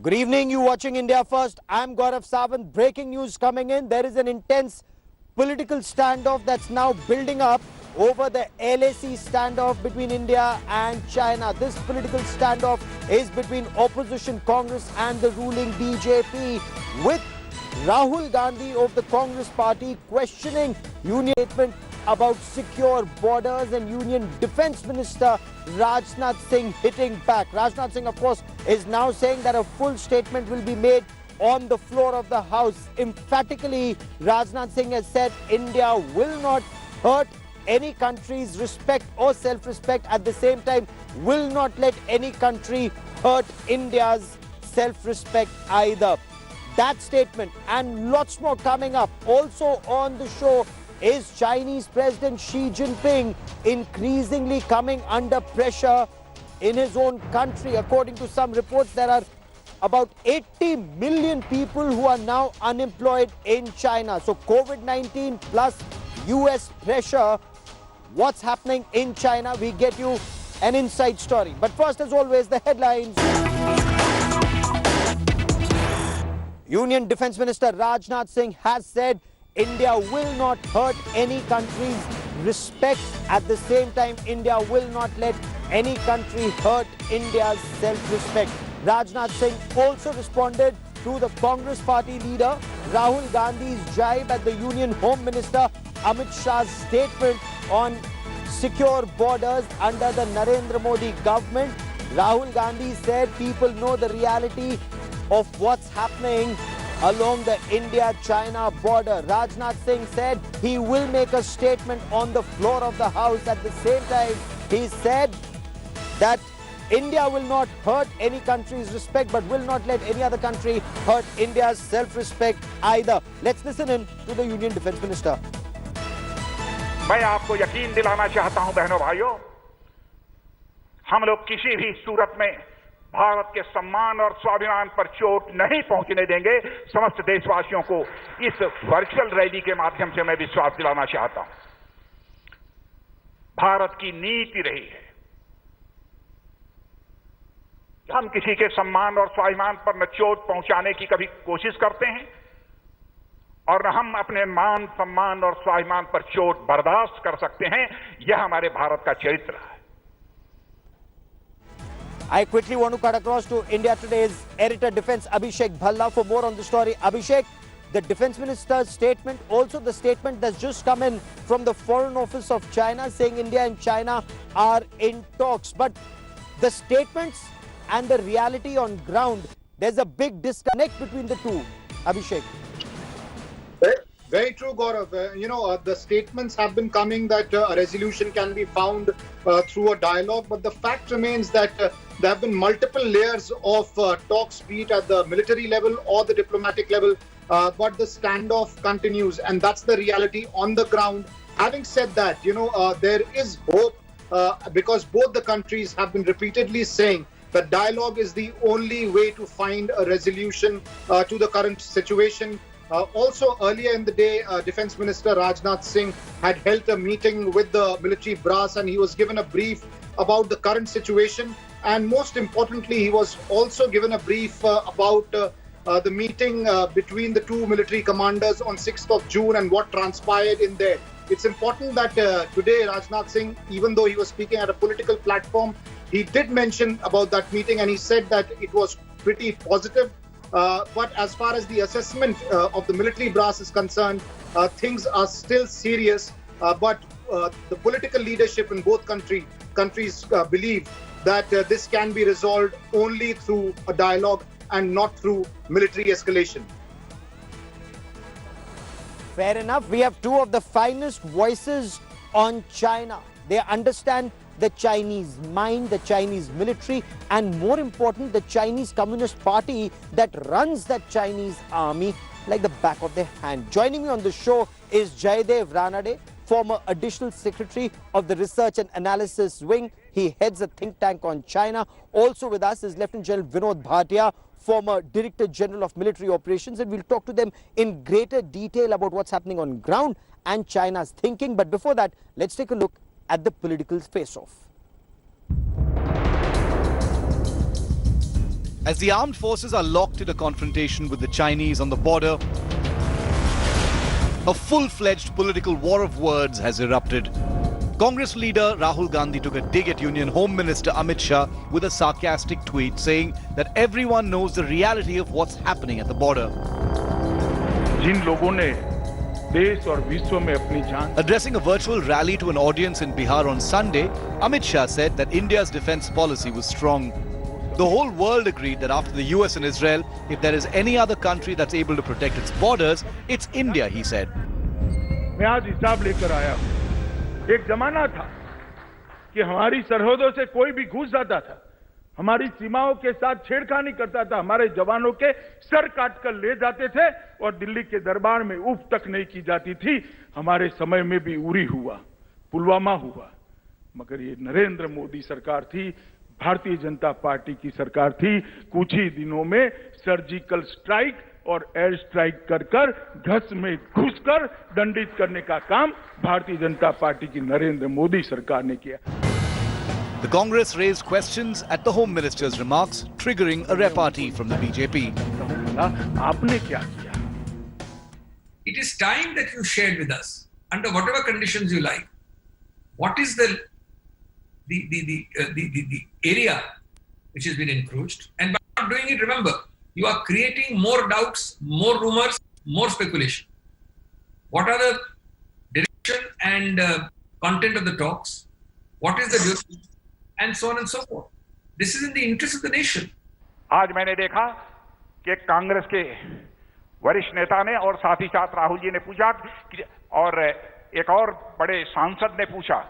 Good evening, you watching India First. I'm Gaurav Sawant. Breaking news coming in. There is an intense political standoff that's now building up over the LAC standoff between India and China. This political standoff is between opposition Congress and the ruling BJP, with Rahul Gandhi of the Congress party questioning union statement about secure borders and Union Defence Minister Rajnath Singh hitting back. Rajnath Singh, of course, is now saying that a full statement will be made on the floor of the House. Emphatically, Rajnath Singh has said India will not hurt any country's respect or self-respect. At the same time, will not let any country hurt India's self-respect either. That statement and lots more coming up. Also on the show is Chinese President Xi Jinping increasingly coming under pressure in his own country. According to some reports, there are about 80 million people who are now unemployed in China. So COVID-19 plus US pressure. What's happening in China? We get you an inside story. But first, as always, the headlines. Union Defence Minister Rajnath Singh has said India will not hurt any country's respect. At the same time, India will not let any country hurt India's self-respect. Rajnath Singh also responded to the Congress party leader Rahul Gandhi's jibe at the Union Home Minister Amit Shah's statement on secure borders under the Narendra Modi government. Rahul Gandhi said people know the reality of what's happening along the India-China border. Rajnath Singh said he will make a statement on the floor of the House. At the same time, he said that India will not hurt any country's respect, but will not let any other country hurt India's self-respect either. Let's listen in to the Union Defence Minister. मैं आपको यकीन दिलाना चाहता हूं बहनों भाइयों, हम लोग किसी भी सूरत में भारत के सम्मान और स्वाभिमान पर चोट नहीं पहुंचने देंगे। समस्त देशवासियों को इस वर्चुअल रैली के माध्यम से मैं विश्वास दिलाना चाहता हूं। भारत की नीति रही है, हम किसी के सम्मान और स्वाभिमान पर न चोट पहुंचाने की कभी कोशिश करते हैं और न हम अपने मान सम्मान और स्वाभिमान पर चोट बर्दाश्त कर सकते हैं। यह हमारे भारत का चरित्र है। I quickly want to cut across to India Today's editor Defence Abhishek Bhalla for more on the story. Abhishek, the Defence Minister's statement, also the statement that's just come in from the Foreign Office of China saying India and China are in talks. But the statements and the reality on ground, there's a big disconnect between the two. Abhishek. Very true, Gaurav. The statements have been coming that a resolution can be found through a dialogue, but the fact remains that there have been multiple layers of talks, be it at the military level or the diplomatic level, but the standoff continues, and that's the reality on the ground. Having said that, there is hope because both the countries have been repeatedly saying that dialogue is the only way to find a resolution to the current situation. Also, earlier in the day, Defence Minister Rajnath Singh had held a meeting with the military brass, and he was given a brief about the current situation. And most importantly, he was also given a brief about the meeting between the two military commanders on 6th of June and what transpired in there. It's important that today Rajnath Singh, even though he was speaking at a political platform, he did mention about that meeting, and he said that it was pretty positive. But as far as the assessment of the military brass is concerned, things are still serious. But the political leadership in both countries believe that this can be resolved only through a dialogue and not through military escalation. Fair enough. We have two of the finest voices on China. They understand the Chinese mind, the Chinese military, and more important, the Chinese Communist Party that runs that Chinese army like the back of their hand. Joining me on the show is Jaydev Ranade, former Additional Secretary of the Research and Analysis Wing. He heads a think tank on China. Also with us is Lieutenant General Vinod Bhatia, former Director General of Military Operations, and we'll talk to them in greater detail about what's happening on ground and China's thinking. But before that, let's take a look at the political face-off. As the armed forces are locked in a confrontation with the Chinese on the border, a full-fledged political war of words has erupted. Congress leader Rahul Gandhi took a dig at Union Home Minister Amit Shah with a sarcastic tweet saying that everyone knows the reality of what's happening at the border. जिन लोगों ने देश और विश्व में अपनी जान Addressing a virtual rally to an audience in Bihar on Sunday, Amit Shah said that India's defense policy was strong. The whole world agreed that after the US and Israel, if there is any other country that's able to protect its borders, it's India, he said. मैं आज हिसाब लेकर आया हूं। एक जमाना था कि हमारी सरहदों से कोई भी घुस जाता था, हमारी सीमाओं के साथ छेड़खानी करता था, हमारे जवानों के सर काट कर ले जाते थे और दिल्ली के दरबार में उफ तक नहीं की जाती थी। हमारे समय में भी उरी हुआ, पुलवामा हुआ, मगर ये नरेंद्र मोदी सरकार थी, भारतीय जनता पार्टी की सरकार थी। कुछ ही दिनों में सर्जिकल स्ट्राइक और एयर स्ट्राइक कर घस में घुसकर दंडित करने का काम भारतीय जनता पार्टी की नरेंद्र मोदी सरकार ने किया। The Congress raised questions at the Home Minister's remarks, triggering a repartee from the BJP. आपने क्या किया? It is time that you shared with us, under whatever conditions you like, what is the area which has been encroached, and by not doing it, remember, you are creating more doubts, more rumors, more speculation. What are the direction and content of the talks? What is the duration? And so on and so forth. This is in the interest of the nation. आज मैंने देखा कि कांग्रेस के वरिष्ठ नेता ने और साथ ही साथ राहुल जी ने पूछा और एक और बड़े सांसद ने पूछा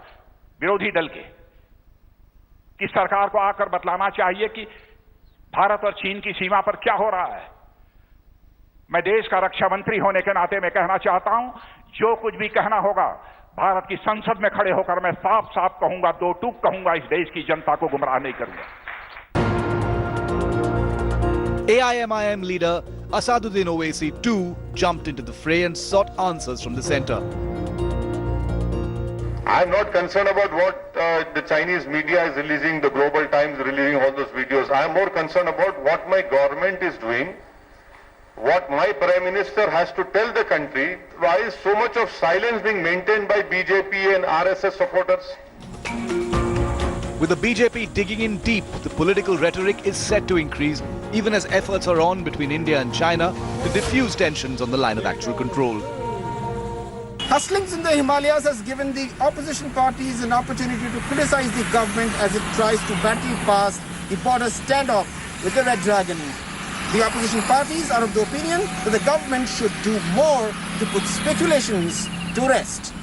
विरोधी दल के कि सरकार को आकर बतलाना चाहिए कि भारत और चीन की सीमा पर क्या हो रहा है। मैं देश का रक्षा मंत्री होने के नाते मैं कहना चाहता हूं, जो कुछ भी कहना होगा भारत की संसद में खड़े होकर मैं साफ साफ कहूंगा, दो टूक कहूंगा, इस देश की जनता को गुमराह नहीं करूंगा। AIMIM leader Asaduddin Owaisi too jumped into the fray and sought answers from the centre. I'm not concerned about what the Chinese media is releasing, the Global Times releasing all those videos. I'm more concerned about what my government is doing, what my Prime Minister has to tell the country. Why is so much of silence being maintained by BJP and RSS supporters? With the BJP digging in deep, the political rhetoric is set to increase, even as efforts are on between India and China to diffuse tensions on the line of actual control. Hustlings in the Himalayas has given the opposition parties an opportunity to criticize the government as it tries to battle past the border standoff with the Red Dragon. The opposition parties are of the opinion that the government should do more to put speculations to rest.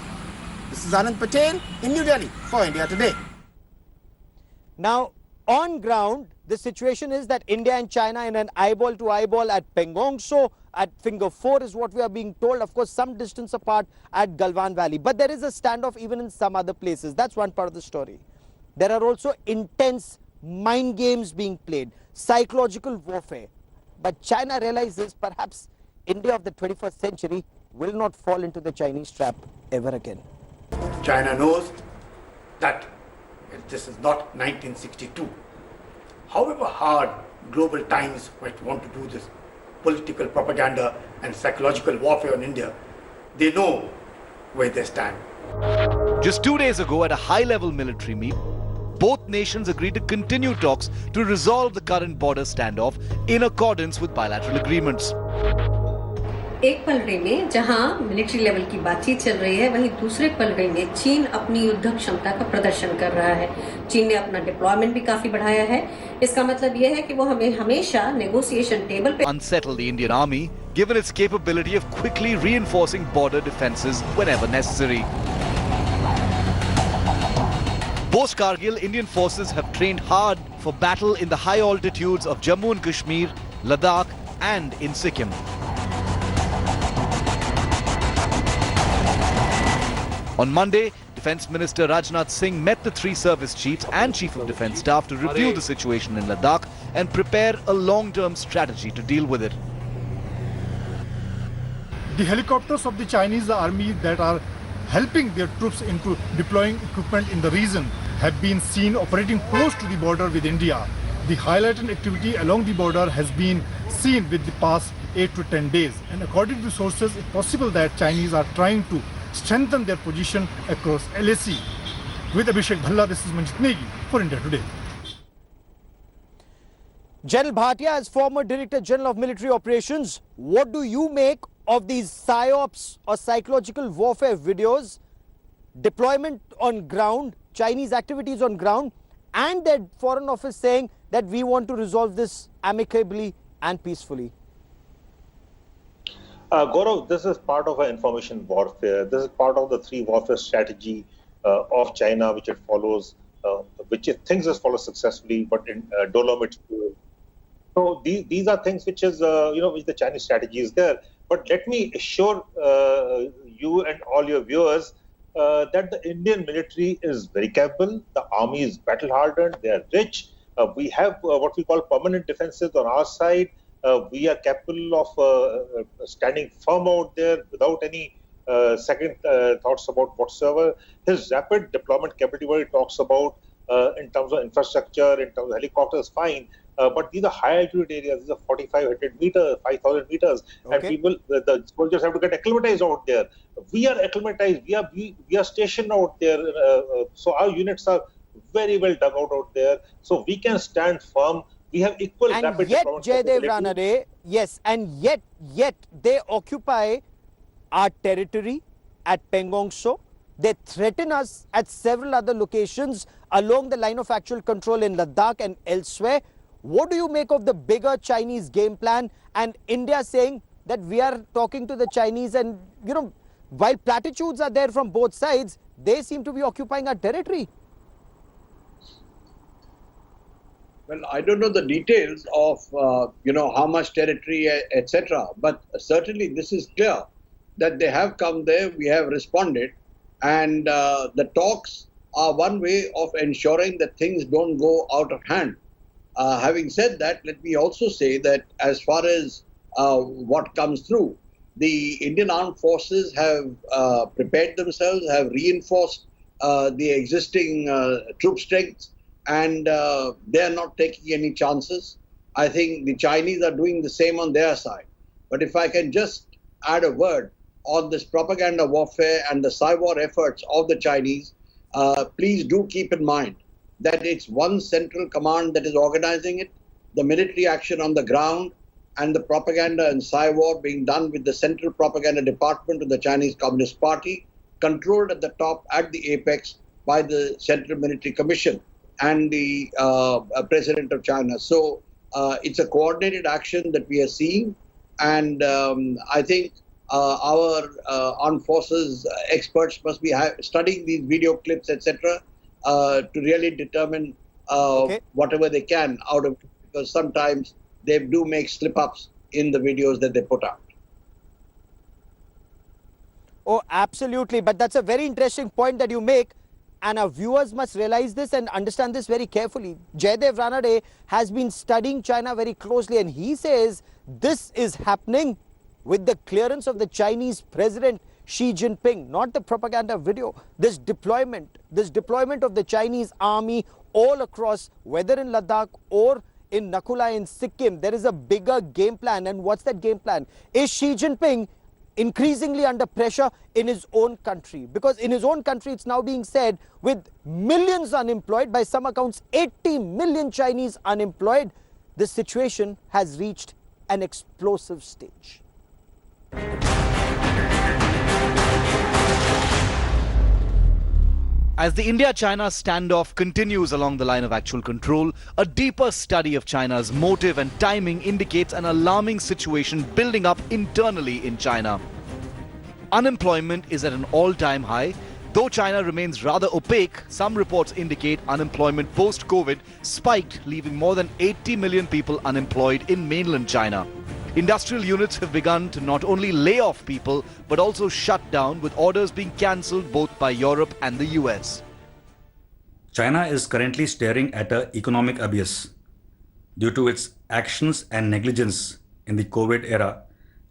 This is Anand Patel in New Delhi for India Today. Now, on ground, the situation is that India and China in an eyeball to eyeball at Pangong So, at Finger 4 is what we are being told. Of course, some distance apart at Galwan Valley. But there is a standoff even in some other places. That's one part of the story. There are also intense mind games being played, psychological warfare. But China realizes perhaps India of the 21st century will not fall into the Chinese trap ever again. China knows that this is not 1962. However hard global times might want to do this political propaganda and psychological warfare on India, they know where they stand. Just 2 days ago at a high-level military meet, both nations agreed to continue talks to resolve the current border standoff in accordance with bilateral agreements. एक पलड़े में जहां military level की बातचीत चल रही है, वहीं दूसरे पलड़े में चीन अपनी युद्ध क्षमता का प्रदर्शन कर रहा है। चीन ने अपना डिप्लॉयमेंट भी काफी बढ़ाया है। इसका मतलब यह है कि वो हमें हमेशा नेगोशिएशन टेबल पे unsettle the Indian army, given its capability of quickly reinforcing border defenses whenever necessary. Post Kargil, Indian forces have trained hard for battle in the high altitudes of Jammu and Kashmir, Ladakh, and in Sikkim. On Monday, Defence Minister Rajnath Singh met the three service chiefs and Chief of Defence Staff to review the situation in Ladakh and prepare a long-term strategy to deal with it. The helicopters of the Chinese army that are helping their troops into deploying equipment in the region have been seen operating close to the border with India. the highlighted activity along the border has been seen with the past 8 to 10 days. And according to sources, it's possible that Chinese are trying to strengthen their position across LAC. With Abhishek Bhalla, this is Manjit Negi for India Today. General Bhatia, as former Director General of Military Operations, what do you make of these PSYOPs or psychological warfare videos, deployment on ground, Chinese activities on ground, and their Foreign Office saying that we want to resolve this amicably and peacefully? Gaurav, this is part of our information warfare. This is part of the three warfare strategy of China, which it follows, which it thinks it follows successfully, but in Dolomites. So these are things which is, which the Chinese strategy is there. But let me assure you and all your viewers that the Indian military is very capable. The army is battle hardened. They are rich. We have what we call permanent defenses on our side. We are capable of standing firm out there without any second thoughts about whatsoever. His rapid deployment capability, what he talks about in terms of infrastructure, in terms of helicopters, fine. But these are high altitude areas. These are 4,500 meters, 5,000 meters, and people, the soldiers have to get acclimatized out there. We are acclimatized. We are stationed out there. So our units are very well dug out there. So we can stand firm. We have equal and rapid yet, deployment Jaydev capability. Ranade, yes, and yet they occupy our territory at Pangong Tso. They threaten us at several other locations along the line of actual control in Ladakh and elsewhere. What do you make of the bigger Chinese game plan and India saying that we are talking to the Chinese, and while platitudes are there from both sides, they seem to be occupying our territory? Well, I don't know the details of, how much territory, etc. But certainly this is clear that they have come there, we have responded, and the talks are one way of ensuring that things don't go out of hand. Having said that, let me also say that as far as what comes through, the Indian Armed Forces have prepared themselves, have reinforced the existing troop strengths, and they are not taking any chances. I think the Chinese are doing the same on their side. But if I can just add a word on this propaganda warfare and the cyber efforts of the Chinese, please do keep in mind that it's one central command that is organizing it, the military action on the ground, and the propaganda and cyber being done with the Central Propaganda Department of the Chinese Communist Party, controlled at the top, at the apex, by the Central Military Commission and the President of China. So it's a coordinated action that we are seeing, and I think our armed forces experts must be studying these video clips, etc., to really determine whatever they can out of it, because sometimes they do make slip-ups in the videos that they put out. Oh, absolutely. But that's a very interesting point that you make, and our viewers must realize this and understand this very carefully. Jaydev Ranade has been studying China very closely, and he says this is happening with the clearance of the Chinese President Xi Jinping, not the propaganda video. This deployment of the Chinese army all across, whether in Ladakh or in Nakula in Sikkim, there is a bigger game plan. And what's that game plan? Is Xi Jinping increasingly under pressure in his own country? Because in his own country, it's now being said, with millions unemployed, by some accounts 80 million Chinese unemployed, the situation has reached an explosive stage. As the India-China standoff continues along the line of actual control, a deeper study of China's motive and timing indicates an alarming situation building up internally in China. Unemployment is at an all-time high. Though China remains rather opaque, some reports indicate unemployment post-COVID spiked, leaving more than 80 million people unemployed in mainland China. Industrial units have begun to not only lay off people, but also shut down, with orders being cancelled both by Europe and the US. China is currently staring at an economic abyss. Due to its actions and negligence in the COVID era,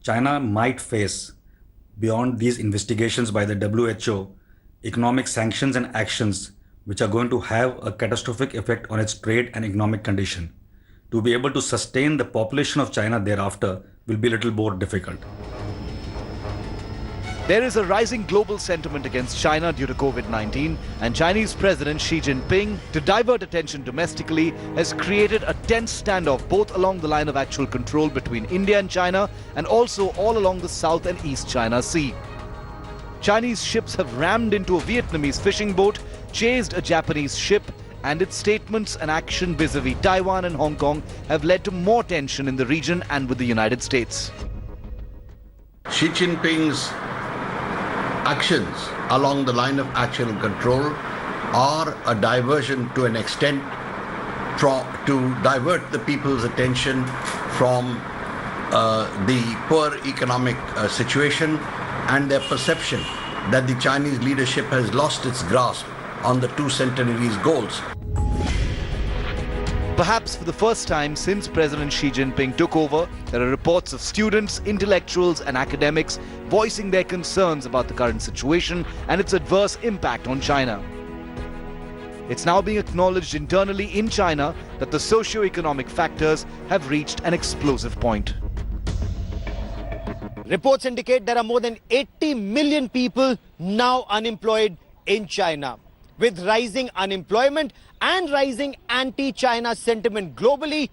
China might face, beyond these investigations by the WHO, economic sanctions and actions which are going to have a catastrophic effect on its trade and economic condition. to be able to sustain the population of China thereafter will be a little more difficult. There is a rising global sentiment against China due to COVID-19, and Chinese President Xi Jinping, to divert attention domestically, has created a tense standoff both along the line of actual control between India and China and also all along the South and East China Sea. Chinese ships have rammed into a Vietnamese fishing boat, chased a Japanese ship, and its statements and action vis-a-vis Taiwan and Hong Kong have led to more tension in the region and with the United States. Xi Jinping's actions along the line of actual control are a diversion to an extent to divert the people's attention from the poor economic situation and their perception that the Chinese leadership has lost its grasp on the two centenaries goals. Perhaps for the first time since President Xi Jinping took over, there are reports of students, intellectuals and academics voicing their concerns about the current situation and its adverse impact on China. It's now being acknowledged internally in China that the socio-economic factors have reached an explosive point. Reports indicate there are more than 80 million people now unemployed in China. With rising unemployment and rising anti-China sentiment globally,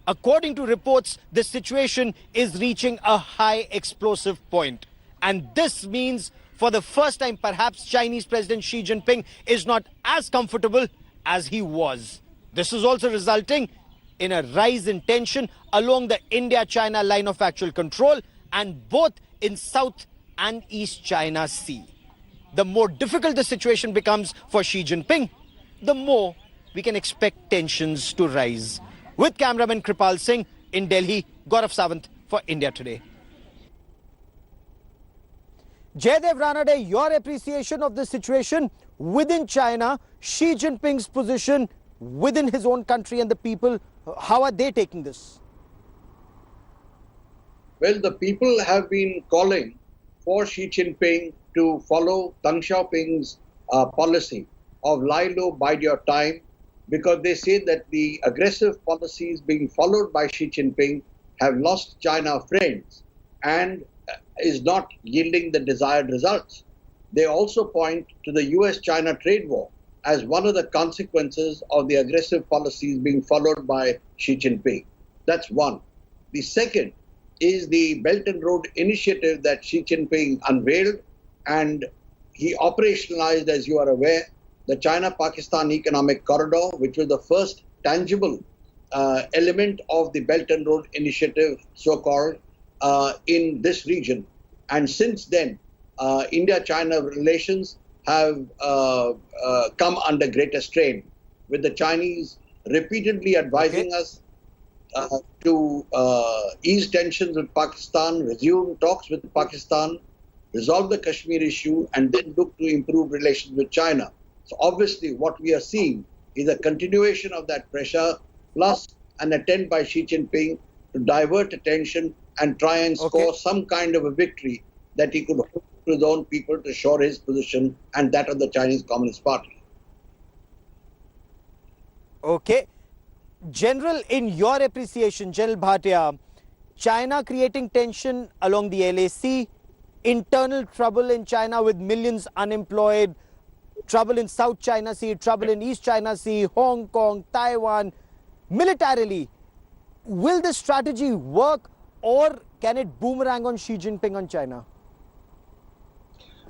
according to reports, the situation is reaching a high explosive point. And this means, for the first time perhaps, Chinese President Xi Jinping is not as comfortable as he was. This is also resulting in a rise in tension along the India-China line of actual control and both in South and East China Sea. The more difficult the situation becomes for Xi Jinping, the more we can expect tensions to rise. With cameraman Kripal Singh in Delhi, Gaurav Sawant for India Today. Jaidev Ranade, your appreciation of the situation within China, Xi Jinping's position within his own country and the people, how are they taking this? Well, the people have been calling for Xi Jinping to follow Deng Xiaoping's policy of lie low, bide your time, because they say that the aggressive policies being followed by Xi Jinping have lost China friends and is not yielding the desired results. They also point to the US-China trade war as one of the consequences of the aggressive policies being followed by Xi Jinping. That's one. The second is the Belt and Road Initiative that Xi Jinping unveiled, and he operationalized, as you are aware, the China-Pakistan Economic Corridor, which was the first tangible element of the Belt and Road Initiative, so-called, in this region. And since then, India-China relations have come under greater strain, with the Chinese repeatedly advising us to ease tensions with Pakistan, resume talks with Pakistan, resolve the Kashmir issue, and then look to improve relations with China. So obviously what we are seeing is a continuation of that pressure, plus an attempt by Xi Jinping to divert attention and try and score some kind of a victory that he could hope to his own people to shore his position and that of the Chinese Communist Party. Okay. General, in your appreciation, General Bhatia, China creating tension along the LAC, internal trouble in China with millions unemployed, trouble in South China Sea, trouble in East China Sea, Hong Kong, Taiwan. Militarily, will this strategy work, or can it boomerang on Xi Jinping on China?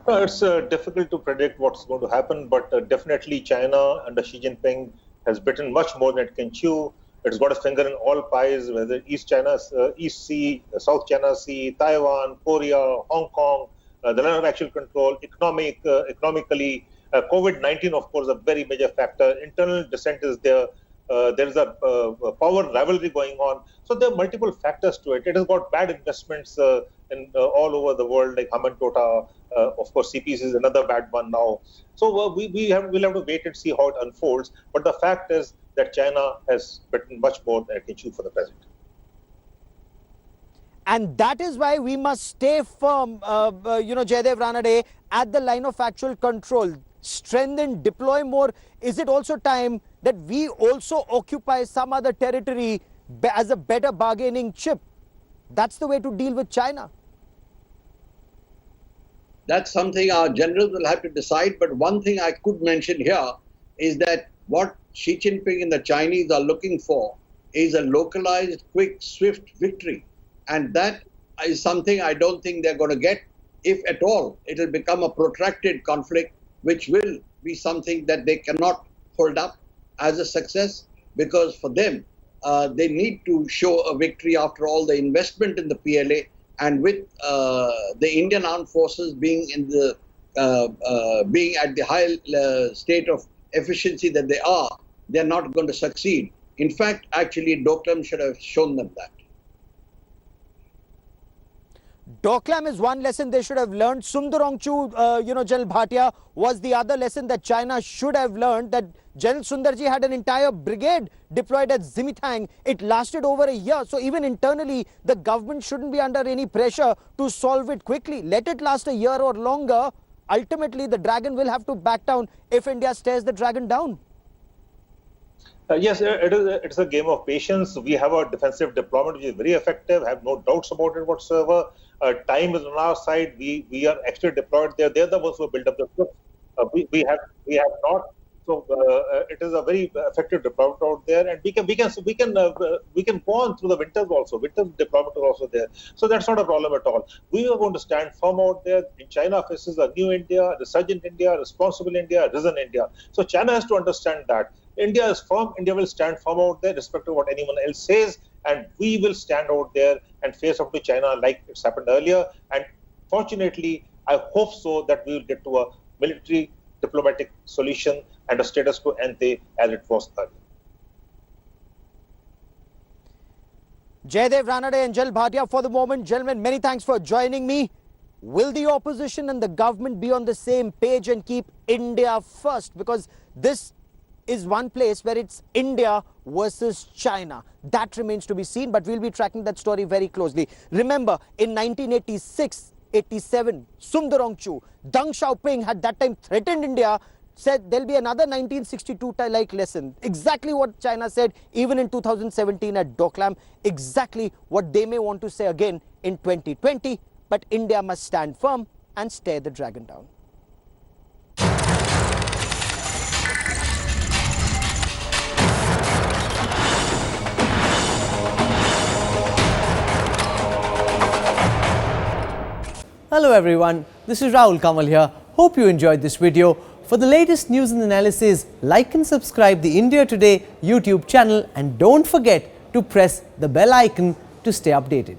It's difficult to predict what's going to happen, but definitely China under Xi Jinping has bitten much more than it can chew. It's got a finger in all pies, whether East Sea, South China Sea, Taiwan, Korea, Hong Kong, the line of actual control, economically. COVID-19, of course, a very major factor. Internal dissent is there. There is a power rivalry going on. So there are multiple factors to it. It has got bad investments in all over the world, like Haman-Tota. Of course, CPC is another bad one now. So we'll have to wait and see how it unfolds. But the fact is that China has bitten much more than it can chew for the present. And that is why we must stay firm, Jaidev Ranade, at the line of actual control. Strengthen, deploy more. Is it also time that we also occupy some other territory as a better bargaining chip. That's the way to deal with China. That's something our generals will have to decide. But one thing I could mention here is that what Xi Jinping and the Chinese are looking for is a localized, quick, swift victory. And that is something I don't think they're going to get. If at all, it will become a protracted conflict, which will be something that they cannot hold up as a success, because for them, they need to show a victory after all the investment in the PLA, and with the Indian armed forces being in the being at the high state of efficiency that they are, they're not going to succeed. In fact, actually, Doklam should have shown them that. Doklam is one lesson they should have learned. Sundarongchu, General Bhatia, was the other lesson that China should have learned, that General Sundarji had an entire brigade deployed at Zimithang. It lasted over a year. So even internally, the government shouldn't be under any pressure to solve it quickly. Let it last a year or longer. Ultimately, the dragon will have to back down if India stares the dragon down. Yes, it's a game of patience. We have a defensive deployment which is very effective. I have no doubts about it whatsoever. Time is on our side. We are extra deployed there. They're the ones who build up the troops. We have not. So it is a very effective deployment out there, and we can go on through the winters also. Winter deployment is also there. So that's not a problem at all. We are going to stand firm out there. In China faces a new India, resurgent India, responsible India, risen India. So China has to understand that India is firm. India will stand firm out there, irrespective of what anyone else says, and we will stand out there and face up to China like it's happened earlier. And fortunately, I hope so that we will get to a military diplomatic solution and a status quo ante as it was earlier. Jaidev Ranade and Jal Bhatia for the moment. Gentlemen, many thanks for joining me. Will the opposition and the government be on the same page and keep India first? Because this is one place where it's India versus China. That remains to be seen, but we'll be tracking that story very closely. Remember, in 1986-87, Sundarongchu, Deng Xiaoping had that time threatened India, said there'll be another 1962-like lesson. Exactly what China said even in 2017 at Doklam. Exactly what they may want to say again in 2020. But India must stand firm and stare the dragon down. Hello everyone, this is Rahul Kamal here. Hope you enjoyed this video. For the latest news and analysis, like and subscribe the India Today YouTube channel, and don't forget to press the bell icon to stay updated.